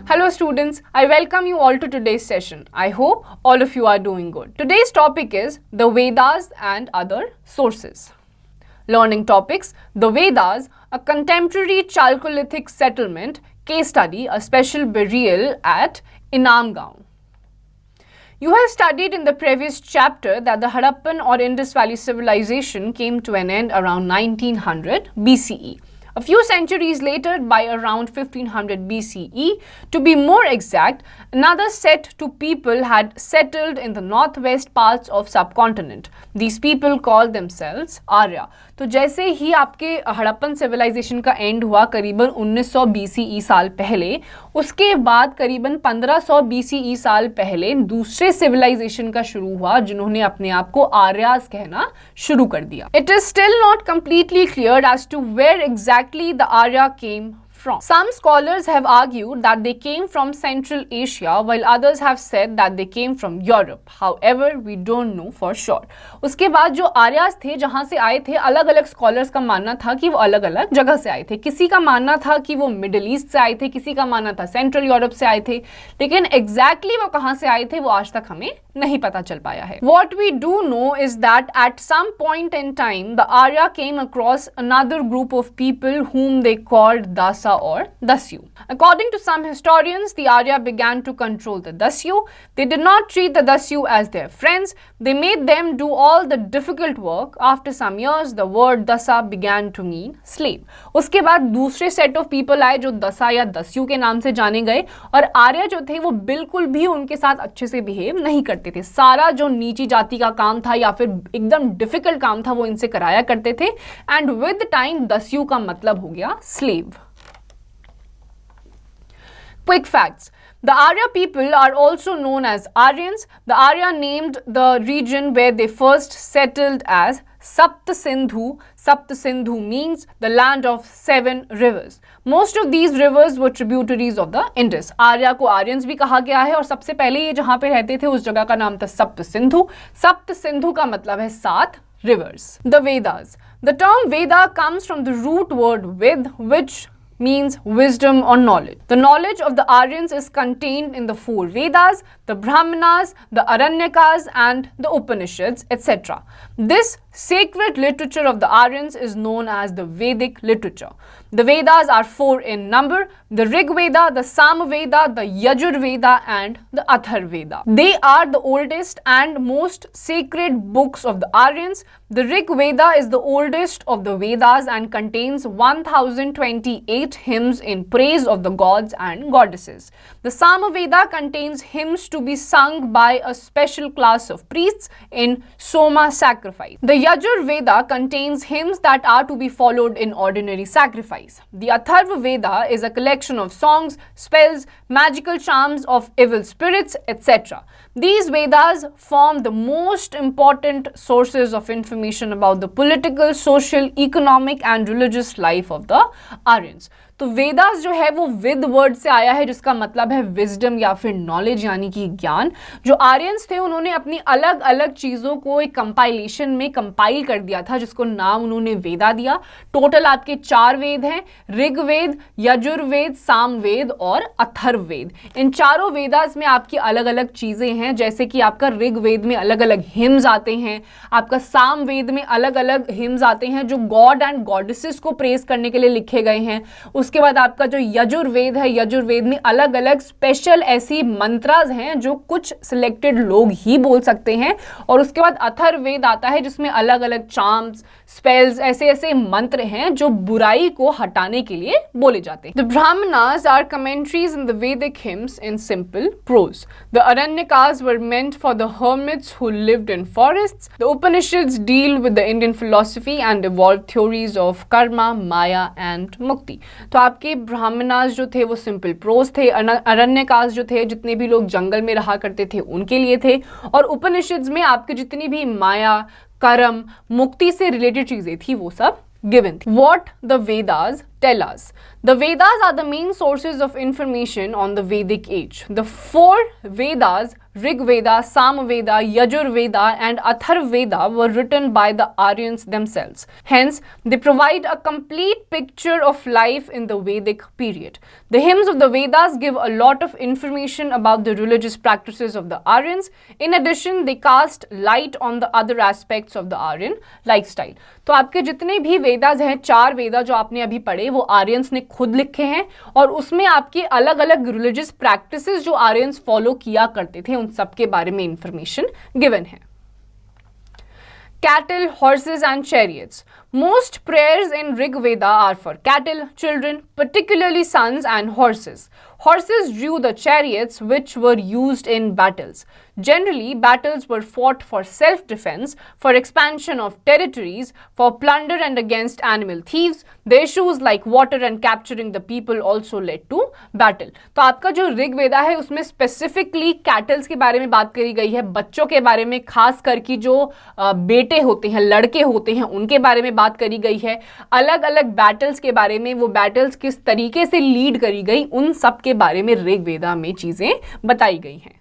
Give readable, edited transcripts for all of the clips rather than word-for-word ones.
Hello students, I welcome you all to today's session. I hope all of you are doing good. Today's topic is the Vedas and other sources. Learning topics: the Vedas, a contemporary Chalcolithic settlement, case study, a special burial at Inamgaon. You have studied in the previous chapter that the Harappan or Indus Valley civilization came to an end around 1900 BCE. A few centuries later, by around 1500 BCE, to be more exact, another set of people had settled in the northwest parts of subcontinent. These people called themselves Arya. तो जैसे ही आपके Harappan civilisation का and हुआ करीबन 1900 BCE साल पहले, उसके बाद करीबन 1500 BCE साल पहले दूसरे सिविलाइजेशन का शुरू हुआ जिन्होंने अपने आप को आर्यास कहना शुरू कर दिया. It is still not completely clear as to where exactly the Arya came from. Some scholars have argued that they came from Central Asia, while others have said that they came from Europe. However, we don't know for sure. उसके बाद जो आर्यास थे जहाँ से आए थे, अलग अलग स्कॉलर्स का मानना था कि वो अलग अलग जगह से आए थे. किसी का मानना था कि वो मिडिल ईस्ट से आए थे, किसी का मानना था सेंट्रल यूरोप से आए थे, लेकिन एग्जैक्टली वो कहाँ से आए थे वो आज तक हमें नहीं पता चल पाया है. What we do know is that at some point in time, the Arya came across another group of people whom they called Dasa or Dasyu. According to some historians, the Arya began to control the Dasyu. They did not treat the Dasyu as their friends. They made them do all the difficult work. After some years, the word Dasa began to mean slave. उसके बाद दूसरे set of people आए जो दसा या दस्यु के नाम से जाने गए, और आर्य जो थे वो बिल्कुल भी उनके साथ अच्छे से बिहेव नहीं करते थे. सारा जो नीची जाति का काम था या फिर एकदम डिफिकल्ट काम था वो इनसे कराया करते थे. एंड विद टाइम दस्यु का मतलब हो गया slave. Quick facts. The Arya people are also known as Aryans. The Arya named the region where they first settled as Saptasindhu. Saptasindhu means the land of 7 rivers. Most of these rivers were tributaries of the Indus. Arya को Aryans भी कहा गया है और सबसे पहले ये जहाँ पे रहते थे उस जगह का नाम था Saptasindhu. Saptasindhu का मतलब है 7 rivers. The Vedas. The term Veda comes from the root word Ved, which means wisdom or knowledge. The knowledge of the Aryans is contained in the 4 Vedas, the Brahmanas, the Aranyakas and the Upanishads, etc. This sacred literature of the Aryans is known as the Vedic literature. The Vedas are 4 in number: the Rig Veda, the Sam Veda, the Yajur Veda and the Athar Veda. They are the oldest and most sacred books of the Aryans. The Rig Veda is the oldest of the Vedas and contains 1028 hymns in praise of the gods and goddesses. The Sama Veda contains hymns to be sung by a special class of priests in Soma sacrifice. The Yajur Veda contains hymns that are to be followed in ordinary sacrifice. The Atharva Veda is a collection of songs, spells, magical charms of evil spirits, etc. These Vedas form the most important sources of information about the political, social, economic and religious life of the Aryans. तो वेदास जो है वो with word से आया है जिसका मतलब है विजडम या फिर नॉलेज यानी कि ज्ञान. जो आर्यंस थे उन्होंने अपनी अलग अलग चीज़ों को एक कंपाइलेशन में कंपाइल कर दिया था जिसको नाम उन्होंने वेदा दिया. टोटल आपके 4 वेद हैं: ऋग्वेद, यजुर्वेद, सामवेद और अथर्ववेद. इन चारों वेदास में आपकी अलग अलग चीज़ें हैं, जैसे कि आपका ऋग्वेद में अलग अलग हिम्स आते हैं, आपका सामवेद में अलग अलग हिम्स आते हैं जो गॉड एंड गॉडेसेस को प्रेज करने के लिए लिखे गए हैं. उसके बाद आपका जो यजुर्वेद है, यजुर्वेद में अलग अलग स्पेशल ऐसी मंत्रास हैं जो कुछ सिलेक्टेड लोग ही बोल सकते हैं. और उसके बाद अथर्ववेद आता है जिसमें अलग अलग चार्म्स, स्पेल्स, ऐसे ऐसे मंत्र हैं जो बुराई को हटाने के लिए बोले जाते हैं. The Brahmanas are commentaries in the Vedic hymns in simple prose. The Aranyakas were meant for the hermits who lived in forests. The Upanishads deal with the Indian philosophy and evolved theories of karma, maya and mukti. तो आपके ब्राह्मणास जो थे वो simple pros थे, अरण्यकास जो थे जितने भी लोग जंगल में रहा करते थे उनके लिए थे, और उपनिषद्स में आपके जितनी भी माया, कर्म, मुक्ति से रिलेटेड चीजें थी वो सब गिवन थी. What the Vedas tell us. The Vedas are the main sources of information on the Vedic age. The four Vedas, Rig Veda, Sam Veda, Yajur Veda and Athar Veda were written by the Aryans themselves. Hence, they provide a complete picture of life in the Vedic period. The hymns of the Vedas give a lot of information about the religious practices of the Aryans. In addition, they cast light on the other aspects of the Aryan lifestyle. तो आपके जितने भी वेदास हैं, 4 वेदा जो आपने अभी पढ़े, वो आर्यंस ने खुद लिखे हैं और उसमें आपके अलग अलग रिलीजियस प्रैक्टिसेस जो आर्यंस फॉलो किया करते थे उन सब के बारे में इंफॉर्मेशन गिवन है. Cattle, horses and chariots. Most prayers in Rig Veda are for cattle, children, particularly sons and horses. Horses drew the chariots which were used in battles. Generally, battles were fought for self-defense, for expansion of territories, for plunder and against animal thieves. The issues like water and capturing the people also led to battle. तो आपका जो ऋग वेदा है उसमें specifically kettles के बारे में बात करी गई है, बच्चों के बारे में, खास करके जो बेटे होते हैं, लड़के होते हैं, उनके बारे में बात करी गई है. अलग अलग बैटल्स के बारे में, वो बैटल्स किस तरीके से लीड करी गई, उन सब के बारे में ऋग वेदा में चीजें बताई गई हैं.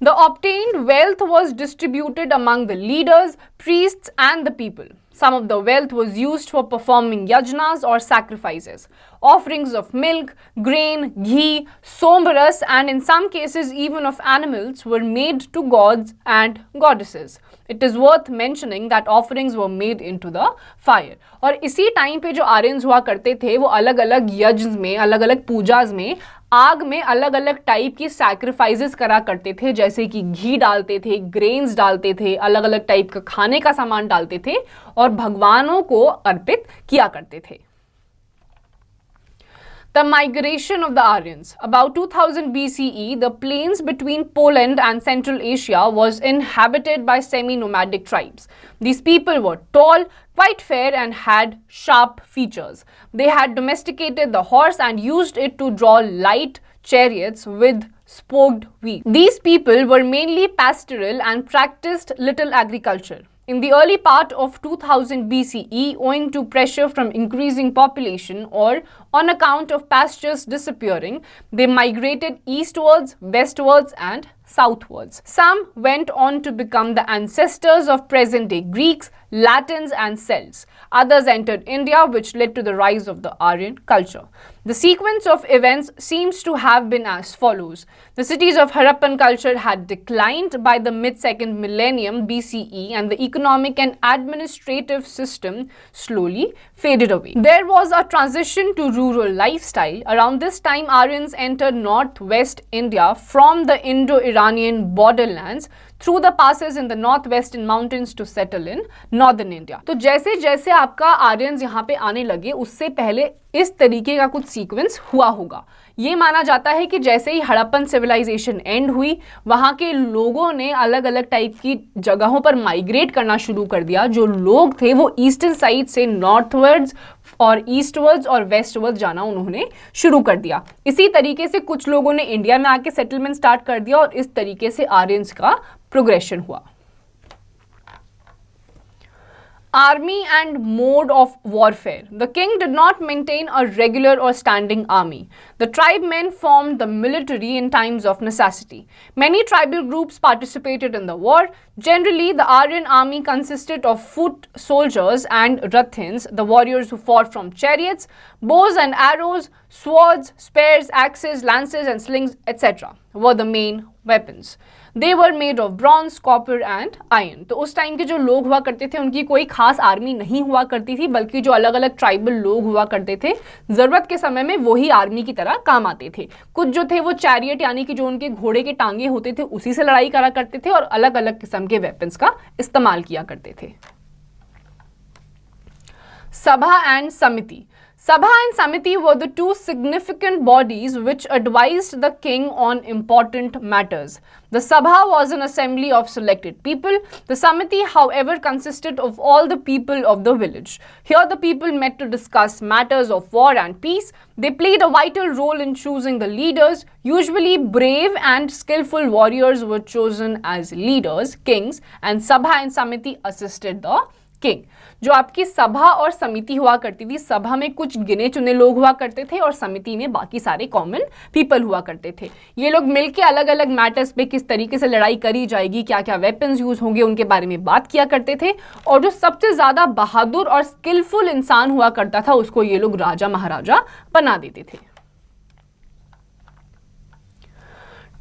The obtained wealth was distributed among the leaders, priests and the people. Some of the wealth was used for performing yajnas or sacrifices. Offerings of milk, grain, ghee, sombaras and in some cases even of animals were made to gods and goddesses. It is worth mentioning that offerings were made into the fire. और इसी time पे जो Aryans हुआ करते थे वो अलग अलग यज्ञ में, अलग अलग पूजाज में आग में अलग अलग टाइप की सैक्रिफाइसेस करा करते थे, जैसे कि घी डालते थे, ग्रेन्स डालते थे, अलग अलग टाइप का खाने का सामान डालते थे और भगवानों को अर्पित किया करते थे. The migration of the Aryans. About 2000 BCE, the plains between Poland and Central Asia was inhabited by semi-nomadic tribes. These people were tall, quite fair and had sharp features. They had domesticated the horse and used it to draw light chariots with spoked wheels. These people were mainly pastoral and practiced little agriculture. In the early part of 2000 BCE, owing to pressure from increasing population or on account of pastures disappearing, they migrated eastwards, westwards and southwards. Some went on to become the ancestors of present-day Greeks, Latins and Celts. Others entered India, which led to the rise of the Aryan culture. The sequence of events seems to have been as follows. The cities of Harappan culture had declined by the mid-second millennium BCE and the economic and administrative system slowly faded away. There was a transition to rural lifestyle. Around this time, Aryans entered northwest India from the Indo-Iranian borderlands through the passes in the northwestern mountains to settle in northern India. तो जैसे जैसे आपका Aryans यहाँ पे आने लगे उससे पहले इस तरीके का कुछ सीक्वेंस हुआ होगा. ये माना जाता है कि जैसे ही हड़प्पन सिविलाइजेशन एंड हुई, वहाँ के लोगों ने अलग अलग टाइप की जगहों पर माइग्रेट करना शुरू कर दिया. जो लोग थे वो ईस्टर्न साइड से नॉर्थवर्ड्स और ईस्टवर्ड्स और वेस्टवर्ड्स जाना उन्होंने शुरू कर दिया. इसी तरीके से कुछ लोगों ने इंडिया में आके सेटलमेंट स्टार्ट कर दिया और इस तरीके से आर्यंस का प्रोग्रेशन हुआ. Army and mode of warfare. The king did not maintain a regular or standing army. The tribemen formed the military in times of necessity. Many tribal groups participated in the war. Generally, the Aryan army consisted of foot soldiers and Rathins, the warriors who fought from chariots, bows and arrows, swords, spears, axes, lances and slings, etc. were the main weapons. They were made of bronze, copper and iron. तो उस time के जो लोग हुआ करते थे उनकी कोई खास आर्मी नहीं हुआ करती थी, बल्कि जो अलग अलग ट्राइबल लोग हुआ करते थे ज़रूरत के समय में वही आर्मी की तरह काम आते थे. कुछ जो थे वो चैरियट यानी कि जो उनके घोड़े के टांगे होते थे उसी से लड़ाई करा करते थे और अलग अलग किस्म के वेपन्स का इस्तेमाल किया करते थे. Sabha and Samiti. Sabha and Samiti were the two significant bodies which advised the king on important matters. The Sabha was an assembly of selected people. The Samiti, however, consisted of all the people of the village. Here the people met to discuss matters of war and peace. They played a vital role in choosing the leaders. Usually brave and skillful warriors were chosen as leaders, kings, and Sabha and Samiti assisted the king. जो आपकी सभा और समिति हुआ करती थी, सभा में कुछ गिने चुने लोग हुआ करते थे और समिति में बाकी सारे कॉमन पीपल हुआ करते थे. ये लोग मिलके अलग अलग मैटर्स पे किस तरीके से लड़ाई करी जाएगी, क्या क्या वेपन्स यूज होंगे, उनके बारे में बात किया करते थे. और जो सबसे ज्यादा बहादुर और स्किलफुल इंसान हुआ करता था उसको ये लोग राजा महाराजा बना देते थे.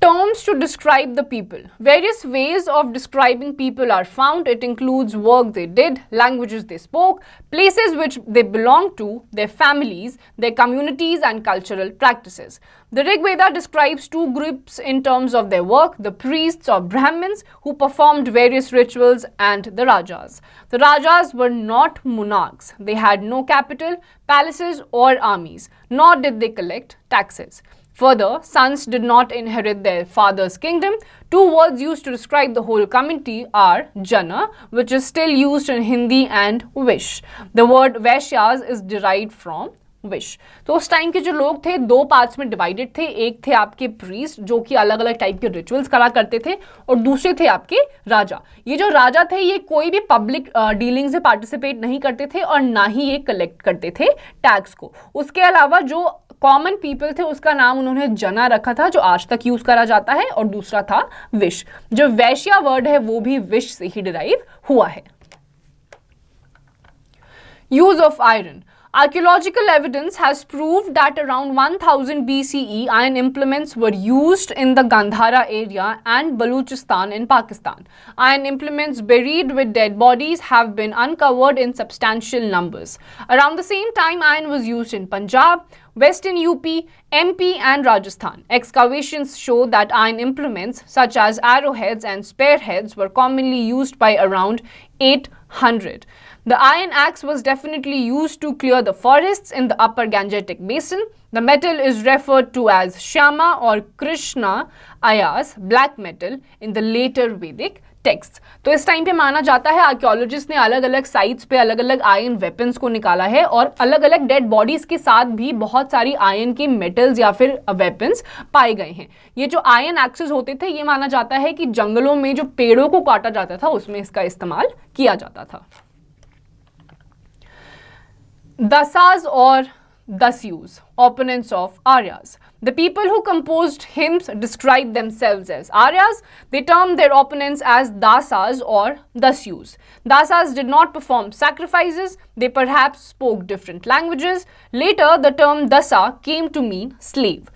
Terms to describe the people. Various ways of describing people are found. It includes work they did, languages they spoke, places which they belonged to, their families, their communities and cultural practices. The Rig Veda describes two groups in terms of their work, the priests or Brahmins who performed various rituals and the Rajas. The Rajas were not monarchs. They had no capital, palaces or armies, nor did they collect taxes. Further, sons did not inherit their father's kingdom. Two words used to describe the whole community are jana, which is still used in Hindi, and wish. The word vaishyas is derived from wish. तो उस time के जो लोग थे दो parts में divided थे. एक थे आपके प्रीस्ट जो कि अलग अलग टाइप के रिचुअल्स करा करते थे और दूसरे थे आपके राजा. ये जो राजा थे ये कोई भी पब्लिक डीलिंग्स में पार्टिसिपेट नहीं करते थे और ना ही ये कलेक्ट करते थे टैक्स को. उसके अलावा जो कॉमन पीपल थे उसका नाम उन्होंने जना रखा था जो आज तक यूज करा जाता है और दूसरा था विश. जो वैश्या वर्ड है वो भी विश से ही डिराइव हुआ है. Use of iron. Archaeological evidence has proved that around 1000 BCE, iron implements were used in the Gandhara area and Baluchistan in Pakistan. Iron implements buried with dead bodies have been uncovered in substantial numbers. Around the same time, iron was used in Punjab, Western UP, MP and Rajasthan. Excavations show that iron implements such as arrowheads and spearheads were commonly used by around 800. The iron axe was definitely used to clear the forests in the upper Gangetic basin. The metal is referred to as Shama or Krishna Ayas, black metal, in the later Vedic texts. तो इस time पे माना जाता है archaeologist ने अलग अलग sites पे अलग अलग आयरन वेपन्स को निकाला है और अलग अलग डेड बॉडीज के साथ भी बहुत सारी आयरन के मेटल्स या फिर वेपन्स पाए गए हैं. ये जो आयरन एक्सेस होते थे ये माना जाता है कि जंगलों में जो पेड़ों को काटा जाता था उसमें इसका इस्तेमाल किया जाता था. Dasas or Dasyus, opponents of Aryas. The people who composed hymns described themselves as Aryas. They termed their opponents as Dasas or Dasyus. Dasas did not perform sacrifices. They perhaps spoke different languages. Later, the term Dasa came to mean slave.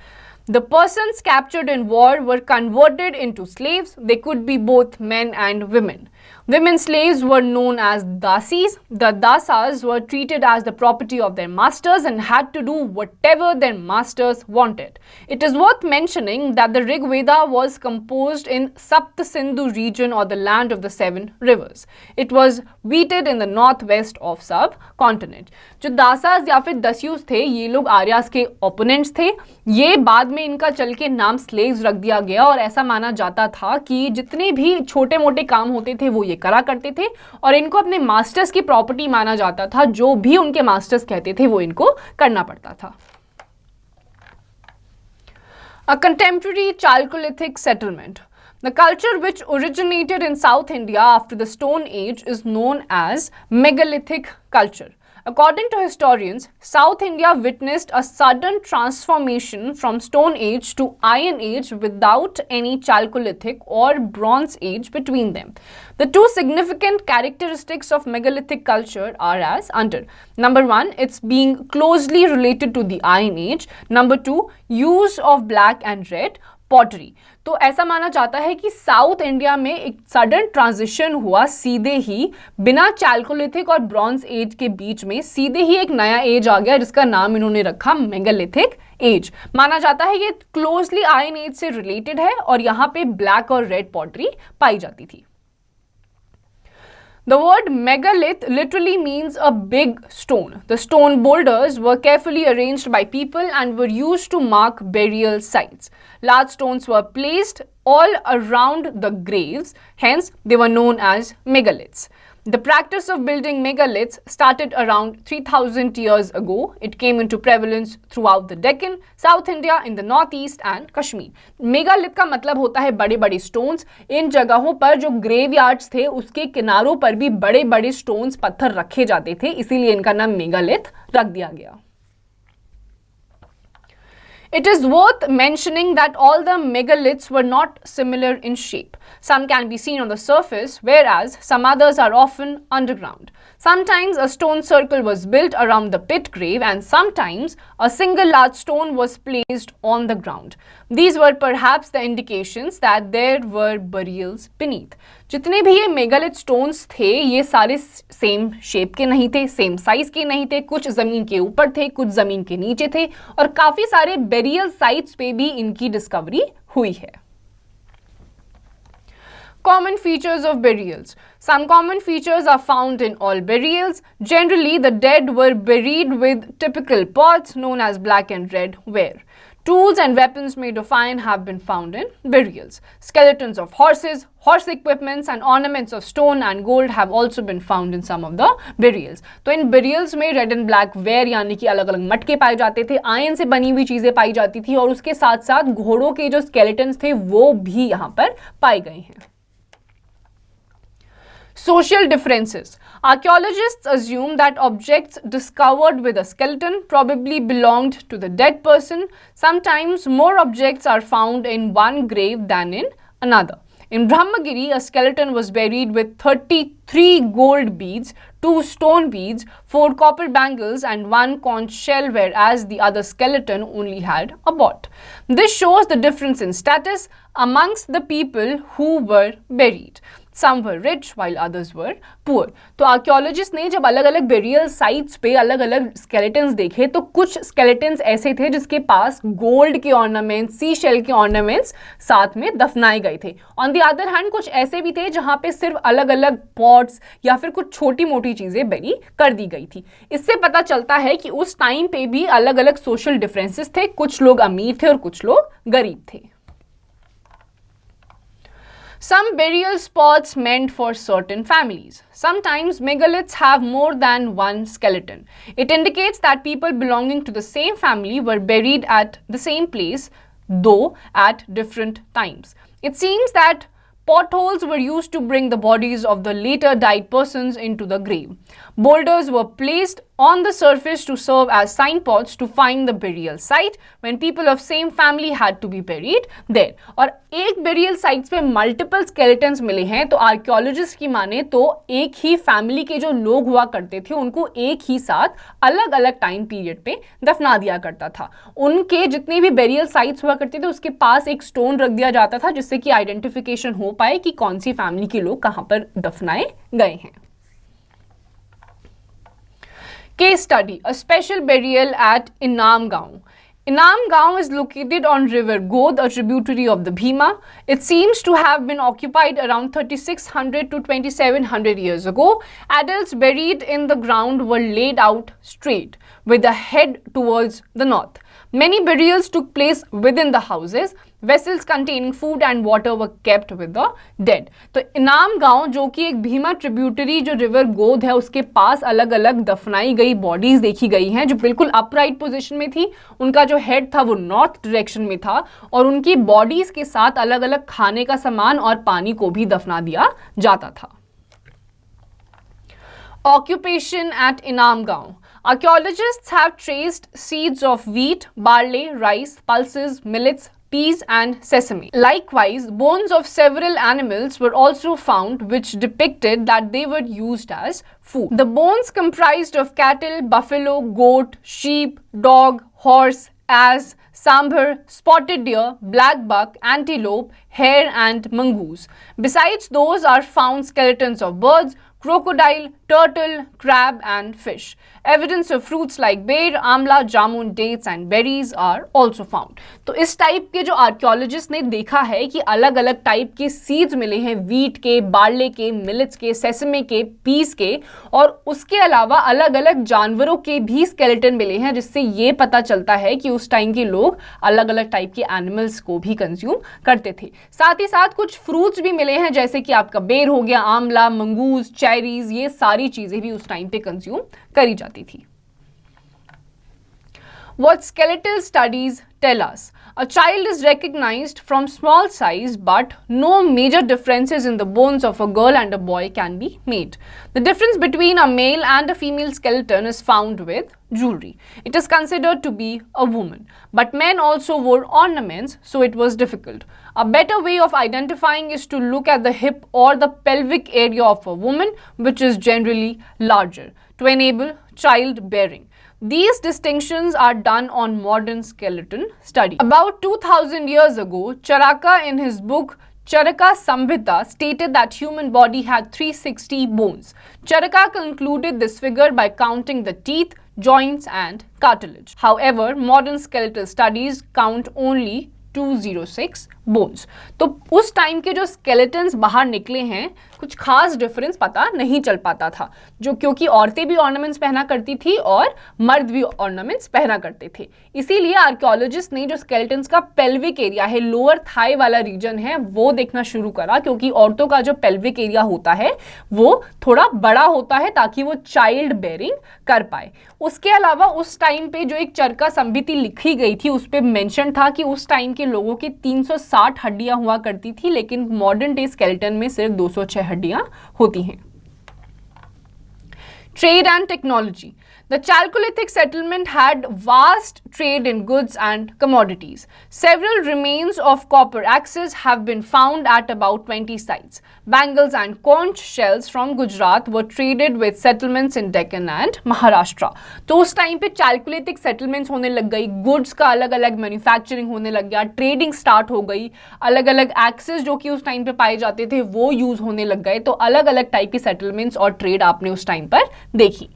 The persons captured in war were converted into slaves. They could be both men and women. Women slaves were known as dasis. The dasas were treated as the property of their masters and had to do whatever their masters wanted. It is worth mentioning that the Rig Veda was composed in Sapta Sindhu region or the land of the seven rivers. It was weated in the northwest of subcontinent. जो दासास या फिर दस्यूस थे ये लोग आर्यास के opponents थे. ये बाद में इनका चल के नाम स्लेव्स रख दिया गया और ऐसा माना जाता था कि जितने भी छोटे मोटे काम होते थे वो ये करा करते थे और इनको अपने मास्टर्स की प्रॉपर्टी माना जाता था. जो भी उनके मास्टर्स कहते थे वो इनको करना पड़ता था. A contemporary Chalcolithic settlement. The culture which originated in South India after the Stone Age is known as Megalithic culture. According to historians, South India witnessed a sudden transformation from Stone Age to Iron Age without any Chalcolithic or Bronze Age between them. The two significant characteristics of megalithic culture are as under. Number one, it's being closely related to the Iron Age. Number two, use of black and red pottery. तो ऐसा माना जाता है कि south India में एक sudden transition हुआ सीधे ही बिना चैल्कोलिथिक और ब्रॉन्ज एज के बीच में सीधे ही एक नया एज आ गया जिसका नाम इन्होंने रखा मेगालिथिक एज. माना जाता है ये क्लोजली आयरन एज से रिलेटेड है और यहाँ पे ब्लैक और रेड पॉटरी पाई जाती थी. The word megalith literally means a big stone. The stone boulders were carefully arranged by people and were used to mark burial sites. Large stones were placed all around the graves, hence they were known as megaliths. The practice of building megaliths started around 3000 years ago. It came into prevalence throughout the Deccan, South India, in the Northeast and Kashmir. Megalith का मतलब होता है बड़े बड़े stones. इन जगहों पर जो graveyards थे उसके किनारों पर भी बड़े बड़े स्टोन्स पत्थर रखे जाते थे, इसीलिए इनका नाम मेगालिथ रख दिया गया. It is worth mentioning that all the megaliths were not similar in shape. Some can be seen on the surface, whereas some others are often underground. Sometimes a stone circle was built around the pit grave, and sometimes a single large stone was placed on the ground. These were perhaps the indications that there were burials beneath. जितने भी ये megalith stones थे ये सारे same shape के नहीं थे, same size के नहीं थे, कुछ जमीन के ऊपर थे, कुछ जमीन के नीचे थे और काफी सारे बेरियल साइट्स पे भी इनकी डिस्कवरी हुई है. Common features of burials. Some common features are found in all burials. Generally, the dead were buried with typical pots known as black and red ware. Tools and weapons made of iron have been found in burials. Skeletons of horses, horse equipments and ornaments of stone and gold have also been found in some of the burials. तो इन burials में red and black ware यानी कि अलग अलग मटके पाए जाते थे, आयन से बनी हुई चीजें पाई जाती थी और उसके साथ साथ घोड़ों के जो skeletons थे वो भी यहाँ पर पाए गए हैं. Social differences. Archaeologists assume that objects discovered with a skeleton probably belonged to the dead person. Sometimes more objects are found in one grave than in another. In Brahmagiri, a skeleton was buried with 33 gold beads, 2 stone beads, 4 copper bangles and 1 conch shell, whereas the other skeleton only had a bot. This shows the difference in status amongst the people who were buried. Some were rich while others were poor. तो archaeologist ने जब अलग अलग burial sites पे अलग अलग skeletons देखे तो कुछ स्केलेटन्स ऐसे थे जिसके पास गोल्ड के ऑर्नामेंट्स, सी शेल के ऑर्नामेंट्स साथ में दफनाए गए थे. ऑन द अदर हैंड कुछ ऐसे भी थे जहाँ पे सिर्फ अलग अलग पॉट्स या फिर कुछ छोटी मोटी चीजें बरी कर दी गई थी. इससे पता चलता है कि उस टाइम पे भी अलग अलग सोशल डिफरेंसेस थे. कुछ लोग अमीर थे और कुछ लोग गरीब थे. Some burial spots meant for certain families. Sometimes megaliths have more than one skeleton. It indicates that people belonging to the same family were buried at the same place, though at different times. It seems that potholes were used to bring the bodies of the later died persons into the grave. Boulders were placed on the surface to serve as signposts to find the burial site when people of same family had to be buried there. और एक burial sites पे multiple skeletons मिले हैं तो archaeologists की माने तो एक ही family के जो लोग हुआ करते थे उनको एक ही साथ अलग अलग time period पे दफना दिया करता था. उनके जितने भी burial sites हुआ करते थे उसके पास एक stone रख दिया जाता था जिससे कि identification हो पाए कि कौन सी family के लोग कहाँ पर दफनाए गए हैं. Case study, a special burial at Inamgaon. Inamgaon is located on river God, a tributary of the Bhima. It seems to have been occupied around 3600 to 2700 years ago. Adults buried in the ground were laid out straight, with the head towards the north. Many burials took place within the houses. Vessels containing food and water were kept with the dead. तो इनाम गांव जो कि एक Bhima tributary जो river गोद है उसके पास अलग अलग दफनाई गई बॉडीज देखी गई हैं जो बिल्कुल अपराइट पोजीशन में थी. उनका जो हेड था वो नॉर्थ डायरेक्शन में था और उनकी बॉडीज के साथ अलग अलग खाने का सामान और पानी को भी दफना दिया जाता था. Occupation at Inamgaon. Archaeologists have traced seeds of wheat, barley, rice, pulses, millets, peas and sesame. Likewise, bones of several animals were also found which depicted that they were used as food. The bones comprised of cattle, buffalo, goat, sheep, dog, horse, ass, sambar, spotted deer, black buck, antelope, hare and mongoose. Besides those are found skeletons of birds, crocodile, turtle, crab and fish. Evidence of fruits like bear, amla, jamun, dates and berries are also found. तो इस type के जो archaeologist ने देखा है कि अलग अलग टाइप के सीड्स मिले हैं वीट के, बार्ले के, मिलेट्स के, सेसमे के, पीस के और उसके अलावा अलग अलग जानवरों के भी स्केलेटन मिले हैं जिससे ये पता चलता है कि उस टाइम के लोग लोग अलग अलग टाइप के एनिमल्स को भी कंज्यूम करते थे। साथ ही साथ कुछ फ्रूट्स भी मिले हैं, जैसे कि आपका बेर हो गया, आंवला, मंगूज, चेरीज, ये सारी चीजें भी उस टाइम पे कंज्यूम करी जाती थी। What skeletal studies tell us? A child is recognized from small size, but no major differences in the bones of a girl and a boy can be made. The difference between a male and a female skeleton is found with jewelry. It is considered to be a woman, but men also wore ornaments, so it was difficult. A better way of identifying is to look at the hip or the pelvic area of a woman, which is generally larger, to enable childbearing. These distinctions are done on modern skeleton study. About 2000 years ago, Charaka in his book Charaka Samhita stated that human body had 360 bones. Charaka concluded this figure by counting the teeth, joints and cartilage. However, modern skeletal studies count only 206 bones. तो उस time के जो skeletons बाहर निकले हैं, कुछ खास difference पता नहीं चल पाता था, जो क्योंकि औरतें भी ऑर्नामेंट्स पहना करती थी और मर्द भी ऑर्नामेंट्स पहना करते थे। इसीलिए आर्कियोलॉजिस्ट ने जो स्केलेटन्स का पेल्विक एरिया है, लोअर थाई वाला रीजन है, वो देखना शुरू करा, क्योंकि औरतों का जो पेल्विक एरिया होता है वो थोड़ा बड़ा होता है ताकि वो चाइल्ड बेयरिंग कर पाए। उसके अलावा उस टाइम पे जो एक चरका संहिता लिखी गई थी, उस पर मेंशन था कि उस टाइम के लोगों के 360 हड्डियां हुआ करती थी, लेकिन मॉडर्न डे स्केलेटन में सिर्फ 206 हड्डियां होती हैं। Trade and technology. The Chalcolithic settlement had vast trade in goods and commodities. Several remains of copper axes have been found at about 20 sites. Bangles and conch shells from Gujarat were traded with settlements in Deccan and Maharashtra. तो उस time पे Chalcolithic settlements होने लग गई, goods का अलग अलग manufacturing होने लग गया, ट्रेडिंग स्टार्ट हो गई, अलग अलग एक्सेस जो कि उस टाइम पे पाए जाते थे वो यूज होने लग गए। तो अलग अलग टाइप की सेटलमेंट्स और ट्रेड आपने उस टाइम पर देखी।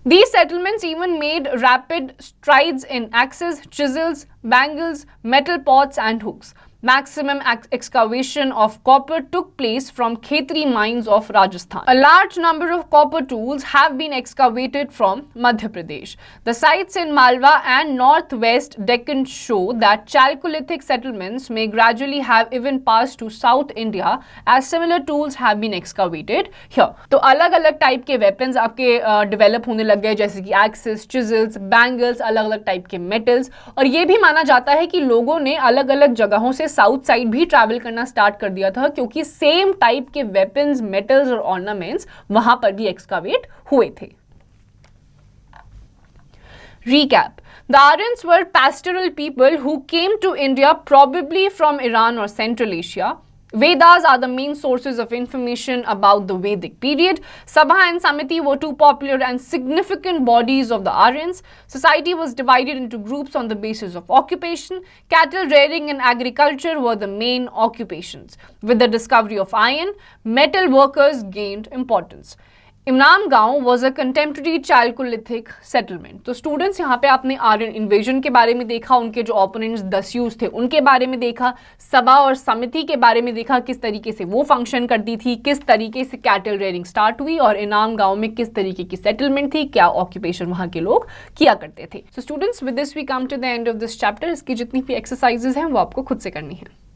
These settlements even made rapid strides in axes, chisels, bangles, metal pots and hooks. Maximum excavation of copper took place from Khetri mines of Rajasthan. A large number of copper tools have been excavated from Madhya Pradesh. The sites in Malwa and northwest Deccan show that Chalcolithic settlements may gradually have even passed to South India, as similar tools have been excavated here. तो अलग अलग type के weapons आपके develop होने लग गए, जैसे कि एक्सेस, चिजल्स, बैंगल्स, अलग अलग टाइप के मेटल्स। और ये भी माना जाता है कि लोगों ने अलग अलग जगहों से साउथ साइड भी ट्रैवल करना स्टार्ट कर दिया था, क्योंकि सेम टाइप के वेपन्स, मेटल्स और ऑर्नामेंट्स वहां पर भी एक्सकावेट हुए थे। Recap. The Aryans were pastoral people who came to India probably from Iran or Central Asia. Vedas are the main sources of information about the Vedic period. Sabha and Samiti were two popular and significant bodies of the Aryans. Society was divided into groups on the basis of occupation. Cattle rearing and agriculture were the main occupations. With the discovery of iron, metal workers gained importance. Inamgaon was a contemporary Chalcolithic settlement. तो students यहाँ पे आपने Aryan invasion के बारे में देखा, उनके जो ओपोनेंट्स दस्यूज थे उनके बारे में देखा, सभा और समिति के बारे में देखा, किस तरीके से वो फंक्शन करती थी, किस तरीके से कैटल रेयरिंग स्टार्ट हुई और इनाम गांव में किस तरीके की सेटलमेंट थी, क्या ऑक्यूपेशन वहाँ के लोग किया करते थे। So students, with this we come to the end of this chapter. इसकी जितनी भी एक्सरसाइजेज हैं वो आपको खुद से करनी है।